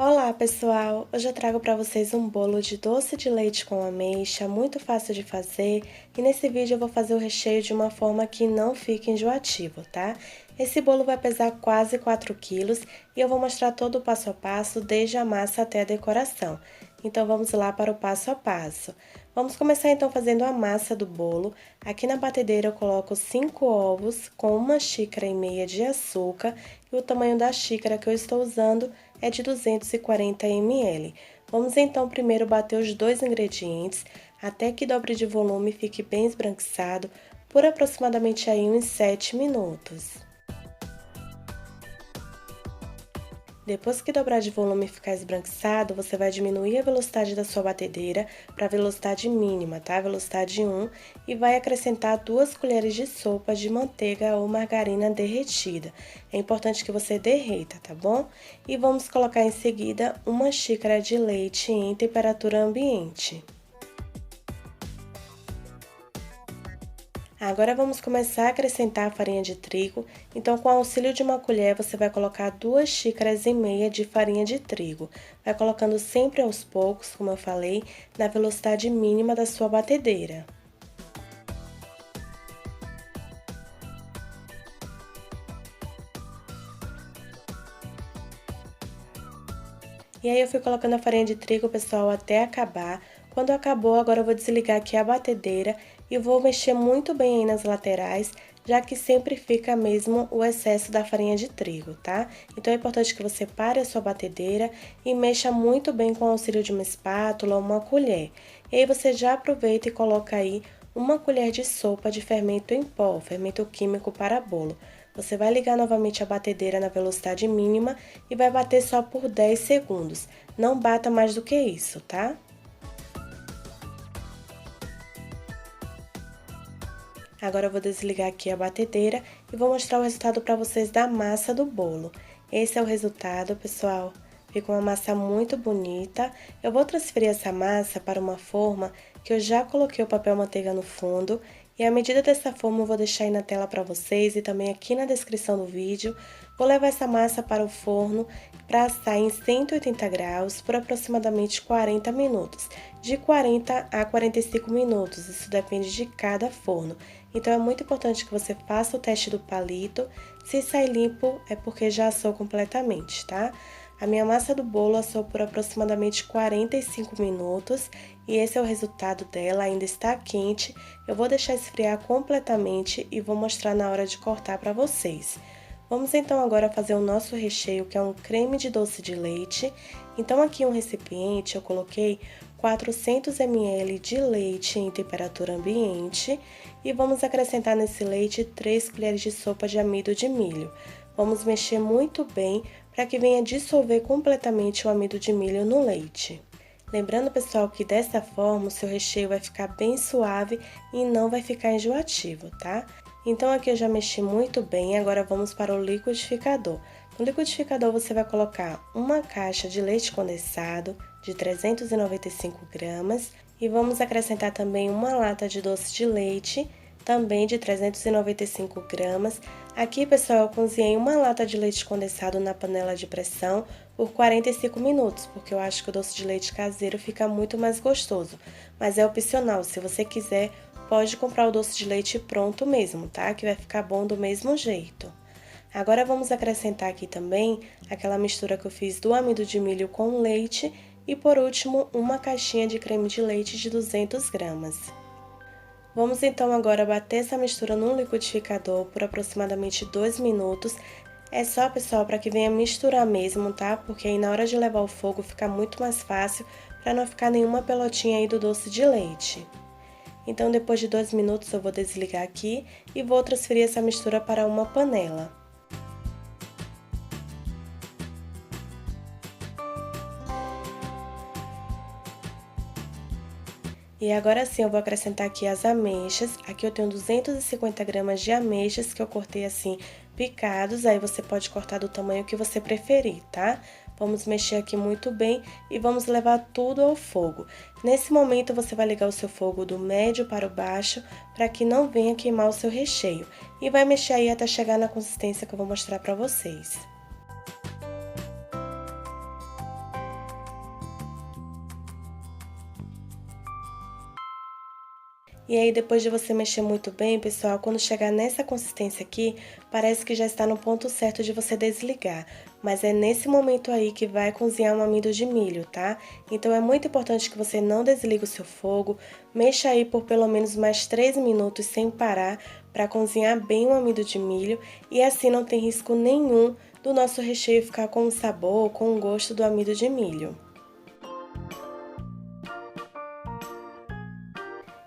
Olá pessoal, hoje eu trago para vocês um bolo de doce de leite com ameixa, muito fácil de fazer, e nesse vídeo eu vou fazer o recheio de uma forma que não fique enjoativo, tá? Esse bolo vai pesar quase 4 quilos e eu vou mostrar todo o passo a passo, desde a massa até a decoração. Então vamos lá para o passo a passo. Vamos começar então fazendo a massa do bolo. Aqui na batedeira eu coloco 5 ovos com 1,5 xícara de açúcar e o tamanho da xícara que eu estou usando é de 240 ml. Vamos então primeiro bater os dois ingredientes até que dobre de volume e fique bem esbranquiçado por aproximadamente aí uns 7 minutos. Depois que dobrar de volume e ficar esbranquiçado, você vai diminuir a velocidade da sua batedeira para a velocidade mínima, tá? Velocidade 1, e vai acrescentar 2 colheres de sopa de manteiga ou margarina derretida. É importante que você derreta, tá bom? E vamos colocar em seguida 1 xícara de leite em temperatura ambiente. Agora vamos começar a acrescentar a farinha de trigo, então com o auxílio de uma colher você vai colocar 2,5 xícaras de farinha de trigo. Vai colocando sempre aos poucos, como eu falei, na velocidade mínima da sua batedeira. E aí eu fui colocando a farinha de trigo, pessoal, até acabar. Quando acabou, agora eu vou desligar aqui a batedeira e vou mexer muito bem aí nas laterais, já que sempre fica mesmo o excesso da farinha de trigo, tá? Então é importante que você pare a sua batedeira e mexa muito bem com o auxílio de uma espátula ou uma colher. E aí você já aproveita e coloca aí 1 colher de sopa de fermento em pó, fermento químico para bolo. Você vai ligar novamente a batedeira na velocidade mínima e vai bater só por 10 segundos. Não bata mais do que isso, tá? Agora eu vou desligar aqui a batedeira e vou mostrar o resultado para vocês da massa do bolo. Esse é o resultado, pessoal. Fica uma massa muito bonita. Eu vou transferir essa massa para uma forma que eu já coloquei o papel manteiga no fundo. E a medida dessa forma eu vou deixar aí na tela para vocês e também aqui na descrição do vídeo. Vou levar essa massa para o forno para assar em 180 graus por aproximadamente 40 minutos. De 40 a 45 minutos, isso depende de cada forno. Então é muito importante que você faça o teste do palito. Se sair limpo é porque já assou completamente, tá? A minha massa do bolo assou por aproximadamente 45 minutos e esse é o resultado dela, ainda está quente. Eu vou deixar esfriar completamente e vou mostrar na hora de cortar para vocês. Vamos então agora fazer o nosso recheio, que é um creme de doce de leite. Então aqui em um recipiente eu coloquei 400 ml de leite em temperatura ambiente e vamos acrescentar nesse leite 3 colheres de sopa de amido de milho. Vamos mexer muito bem para que venha dissolver completamente o amido de milho no leite. Lembrando, pessoal, que dessa forma o seu recheio vai ficar bem suave e não vai ficar enjoativo, tá? Então aqui eu já mexi muito bem, agora vamos para o liquidificador. No liquidificador você vai colocar uma caixa de leite condensado de 395 gramas e vamos acrescentar também uma lata de doce de leite, também de 395 gramas. Aqui, pessoal, eu cozinhei uma lata de leite condensado na panela de pressão por 45 minutos, porque eu acho que o doce de leite caseiro fica muito mais gostoso. Mas é opcional, se você quiser, pode comprar o doce de leite pronto mesmo, tá? Que vai ficar bom do mesmo jeito. Agora vamos acrescentar aqui também aquela mistura que eu fiz do amido de milho com leite e, por último, uma caixinha de creme de leite de 200 gramas. Vamos então agora bater essa mistura no liquidificador por aproximadamente 2 minutos. É só, pessoal, para que venha misturar mesmo, tá? Porque aí na hora de levar ao fogo fica muito mais fácil para não ficar nenhuma pelotinha aí do doce de leite. Então depois de 2 minutos eu vou desligar aqui e vou transferir essa mistura para uma panela. E agora sim eu vou acrescentar aqui as ameixas. Aqui eu tenho 250 gramas de ameixas que eu cortei assim picados, aí você pode cortar do tamanho que você preferir, tá? Vamos mexer aqui muito bem e vamos levar tudo ao fogo. Nesse momento você vai ligar o seu fogo do médio para o baixo para que não venha queimar o seu recheio. E vai mexer aí até chegar na consistência que eu vou mostrar para vocês. E aí, depois de você mexer muito bem, pessoal, quando chegar nessa consistência aqui, parece que já está no ponto certo de você desligar. Mas é nesse momento aí que vai cozinhar um amido de milho, tá? Então é muito importante que você não desligue o seu fogo, mexa aí por pelo menos mais 3 minutos sem parar para cozinhar bem o amido de milho e assim não tem risco nenhum do nosso recheio ficar com o sabor, com o gosto do amido de milho.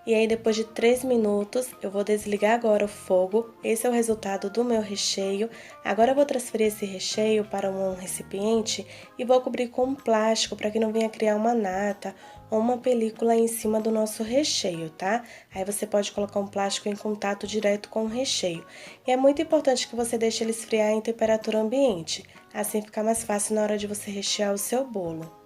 E aí, depois de 3 minutos, eu vou desligar agora o fogo. Esse é o resultado do meu recheio. Agora eu vou transferir esse recheio para um recipiente e vou cobrir com um plástico para que não venha criar uma nata ou uma película em cima do nosso recheio, tá? Aí você pode colocar um plástico em contato direto com o recheio. E é muito importante que você deixe ele esfriar em temperatura ambiente, assim fica mais fácil na hora de você rechear o seu bolo.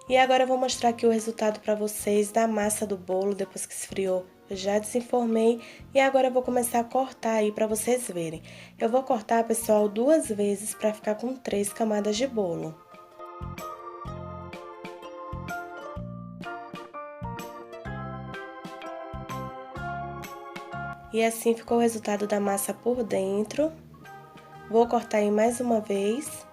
E agora eu vou mostrar aqui o resultado para vocês da massa do bolo depois que esfriou. Eu já desenformei e agora eu vou começar a cortar aí para vocês verem. Eu vou cortar, pessoal, 2 vezes para ficar com 3 camadas de bolo. E assim ficou o resultado da massa por dentro. Vou cortar aí mais uma vez.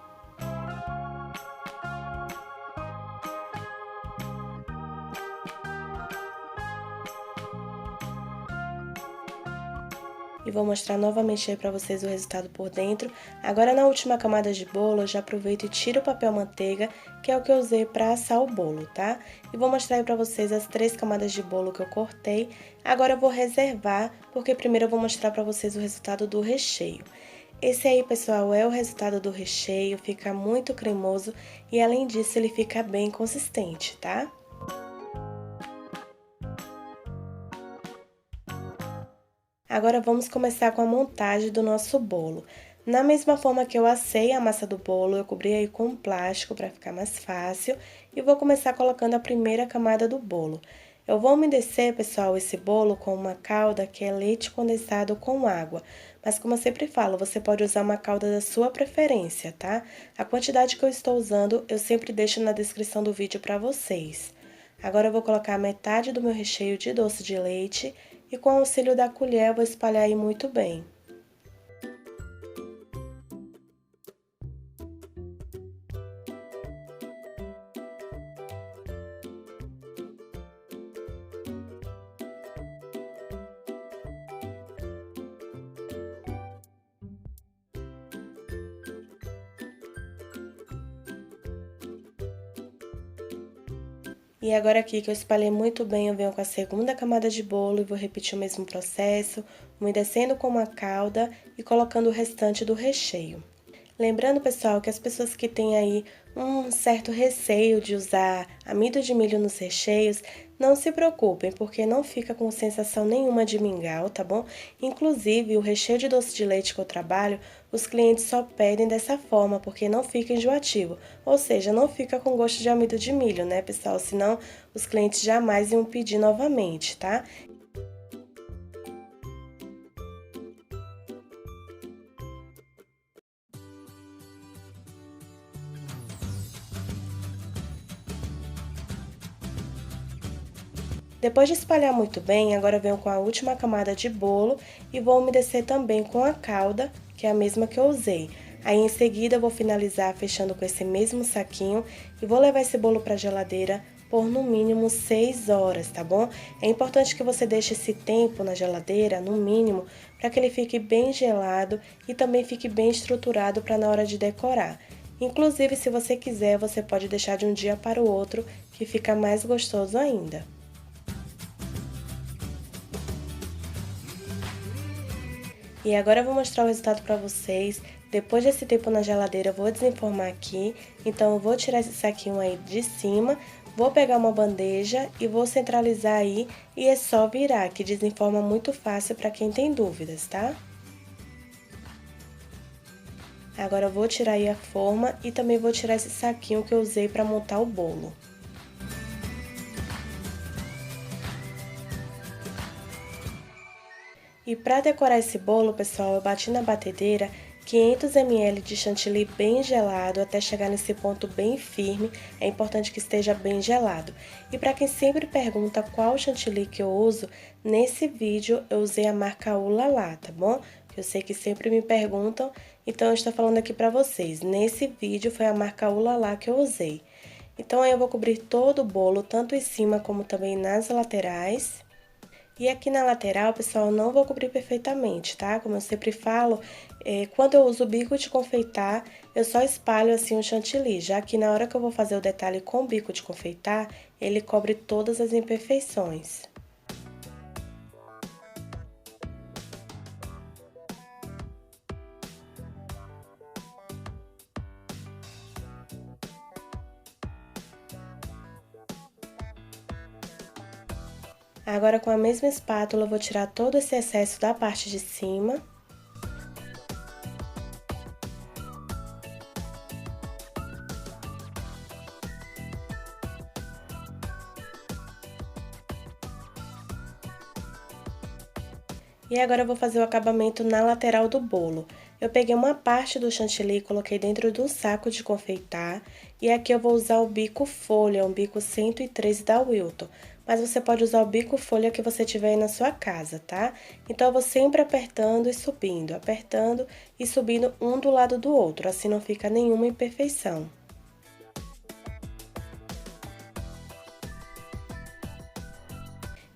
E vou mostrar novamente aí pra vocês o resultado por dentro. Agora na última camada de bolo, eu já aproveito e tiro o papel manteiga, que é o que eu usei pra assar o bolo, tá? E vou mostrar aí pra vocês as 3 camadas de bolo que eu cortei. Agora eu vou reservar, porque primeiro eu vou mostrar pra vocês o resultado do recheio. Esse aí, pessoal, é o resultado do recheio, fica muito cremoso e além disso ele fica bem consistente, tá? Agora vamos começar com a montagem do nosso bolo. Na mesma forma que eu assei a massa do bolo, eu cobri aí com plástico para ficar mais fácil e vou começar colocando a primeira camada do bolo. Eu vou umedecer, pessoal, esse bolo com uma calda que é leite condensado com água. Mas como eu sempre falo, você pode usar uma calda da sua preferência, tá? A quantidade que eu estou usando, eu sempre deixo na descrição do vídeo para vocês. Agora eu vou colocar metade do meu recheio de doce de leite e com o auxílio da colher eu vou espalhar aí muito bem. E agora aqui que eu espalhei muito bem, eu venho com a segunda camada de bolo e vou repetir o mesmo processo, umedecendo com uma calda e colocando o restante do recheio. Lembrando, pessoal, que as pessoas que têm aí um certo receio de usar amido de milho nos recheios, não se preocupem, porque não fica com sensação nenhuma de mingau, tá bom? Inclusive, o recheio de doce de leite que eu trabalho, os clientes só pedem dessa forma, porque não fica enjoativo. Ou seja, não fica com gosto de amido de milho, né, pessoal? Senão, os clientes jamais iam pedir novamente, tá? Depois de espalhar muito bem, agora eu venho com a última camada de bolo e vou umedecer também com a calda, que é a mesma que eu usei. Aí em seguida eu vou finalizar fechando com esse mesmo saquinho e vou levar esse bolo para a geladeira por no mínimo 6 horas, tá bom? É importante que você deixe esse tempo na geladeira, no mínimo, para que ele fique bem gelado e também fique bem estruturado para na hora de decorar. Inclusive, se você quiser, você pode deixar de um dia para o outro, que fica mais gostoso ainda. E agora eu vou mostrar o resultado para vocês. Depois desse tempo na geladeira, eu vou desenformar aqui. Então, eu vou tirar esse saquinho aí de cima, vou pegar uma bandeja e vou centralizar aí. E é só virar, que desenforma muito fácil para quem tem dúvidas, tá? Agora eu vou tirar aí a forma e também vou tirar esse saquinho que eu usei para montar o bolo. E para decorar esse bolo, pessoal, eu bati na batedeira 500 ml de chantilly bem gelado até chegar nesse ponto bem firme, é importante que esteja bem gelado. E para quem sempre pergunta qual chantilly que eu uso, nesse vídeo eu usei a marca Ulalá, tá bom? Eu sei que sempre me perguntam, então eu estou falando aqui para vocês. Nesse vídeo foi a marca Ulalá que eu usei. Então aí eu vou cobrir todo o bolo, tanto em cima como também nas laterais. E aqui na lateral, pessoal, eu não vou cobrir perfeitamente, tá? Como eu sempre falo, quando eu uso o bico de confeitar, eu só espalho assim o chantilly, já que na hora que eu vou fazer o detalhe com o bico de confeitar, ele cobre todas as imperfeições. Agora, com a mesma espátula, eu vou tirar todo esse excesso da parte de cima. E agora eu vou fazer o acabamento na lateral do bolo. Eu peguei uma parte do chantilly e coloquei dentro do saco de confeitar. E aqui eu vou usar o bico folha, um bico 103 da Wilton. Mas você pode usar o bico folha que você tiver aí na sua casa, tá? Então eu vou sempre apertando e subindo um do lado do outro, assim não fica nenhuma imperfeição.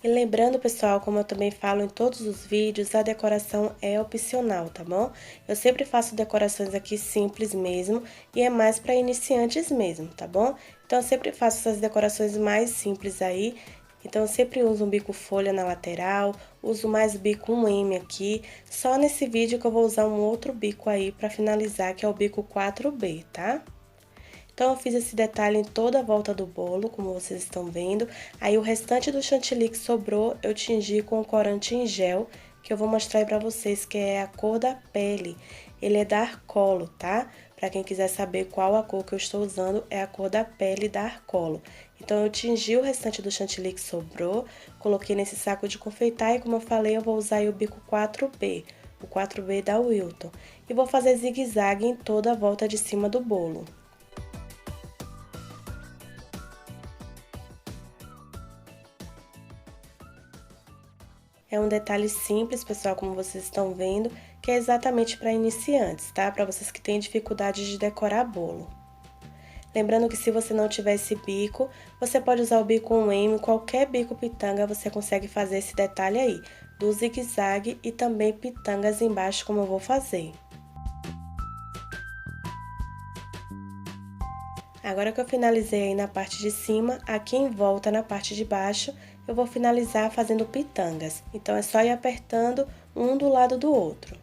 E lembrando, pessoal, como eu também falo em todos os vídeos, a decoração é opcional, tá bom? Eu sempre faço decorações aqui simples mesmo e é mais para iniciantes mesmo, tá bom? Então, eu sempre faço essas decorações mais simples aí. Então, eu sempre uso um bico folha na lateral, uso mais bico 1M aqui. Só nesse vídeo que eu vou usar um outro bico aí para finalizar, que é o bico 4B, tá? Então, eu fiz esse detalhe em toda a volta do bolo, como vocês estão vendo. Aí, o restante do chantilly que sobrou, eu tingi com o corante em gel, que eu vou mostrar aí pra vocês, que é a cor da pele. Ele é da Arcolo, tá? Pra quem quiser saber qual a cor que eu estou usando, é a cor da pele da Arcolo. Então, eu tingi o restante do chantilly que sobrou, coloquei nesse saco de confeitar e, como eu falei, eu vou usar aí o bico 4B, o 4B da Wilton. E vou fazer zigue-zague em toda a volta de cima do bolo. É um detalhe simples, pessoal, como vocês estão vendo, que é exatamente para iniciantes, tá? Para vocês que têm dificuldade de decorar bolo. Lembrando que se você não tiver esse bico, você pode usar o bico 1M, qualquer bico pitanga você consegue fazer esse detalhe aí, do zigue-zague e também pitangas embaixo, como eu vou fazer. Agora que eu finalizei aí na parte de cima, aqui em volta, na parte de baixo, eu vou finalizar fazendo pitangas. Então, é só ir apertando um do lado do outro.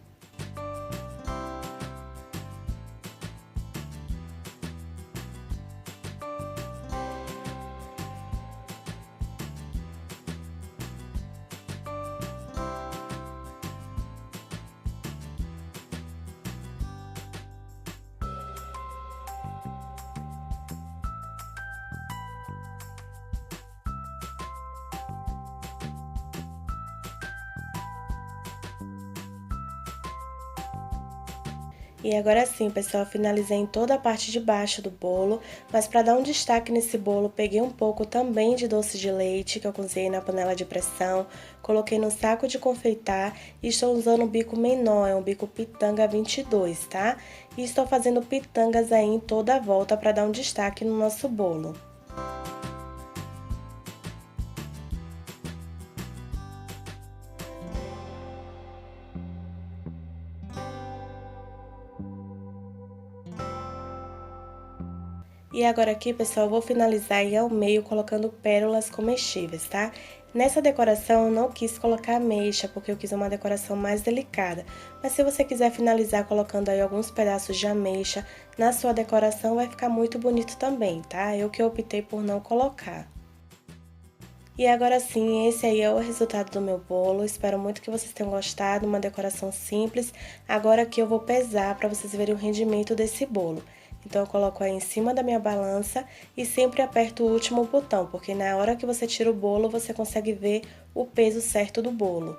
E agora sim, pessoal, finalizei em toda a parte de baixo do bolo, mas para dar um destaque nesse bolo, peguei um pouco também de doce de leite, que eu cozinhei na panela de pressão, coloquei no saco de confeitar e estou usando um bico menor, é um bico pitanga 22, tá? E estou fazendo pitangas aí em toda a volta para dar um destaque no nosso bolo. E agora aqui, pessoal, eu vou finalizar aí ao meio colocando pérolas comestíveis, tá? Nessa decoração eu não quis colocar ameixa, porque eu quis uma decoração mais delicada. Mas se você quiser finalizar colocando aí alguns pedaços de ameixa na sua decoração, vai ficar muito bonito também, tá? Eu que optei por não colocar. E agora sim, esse aí é o resultado do meu bolo. Espero muito que vocês tenham gostado, uma decoração simples. Agora aqui eu vou pesar para vocês verem o rendimento desse bolo. Então, eu coloco aí em cima da minha balança e sempre aperto o último botão, porque na hora que você tira o bolo, você consegue ver o peso certo do bolo.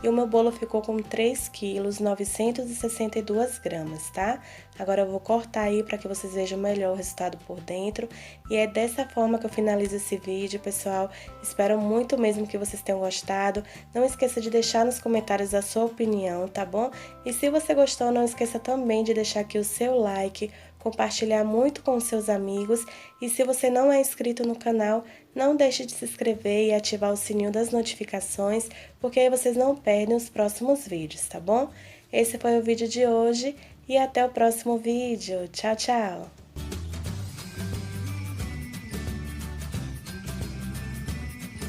e o meu bolo ficou com 3 quilos 962 gramas, tá? Agora eu vou cortar aí para que vocês vejam melhor o resultado por dentro. E é dessa forma que eu finalizo esse vídeo, pessoal. Espero muito mesmo que vocês tenham gostado. Não esqueça de deixar nos comentários a sua opinião, tá bom? E se você gostou, não esqueça também de deixar aqui o seu like, compartilhar muito com os seus amigos. E se você não é inscrito no canal, não deixe de se inscrever e ativar o sininho das notificações, porque aí vocês não perdem os próximos vídeos, tá bom? Esse foi o vídeo de hoje e até o próximo vídeo. Tchau, tchau!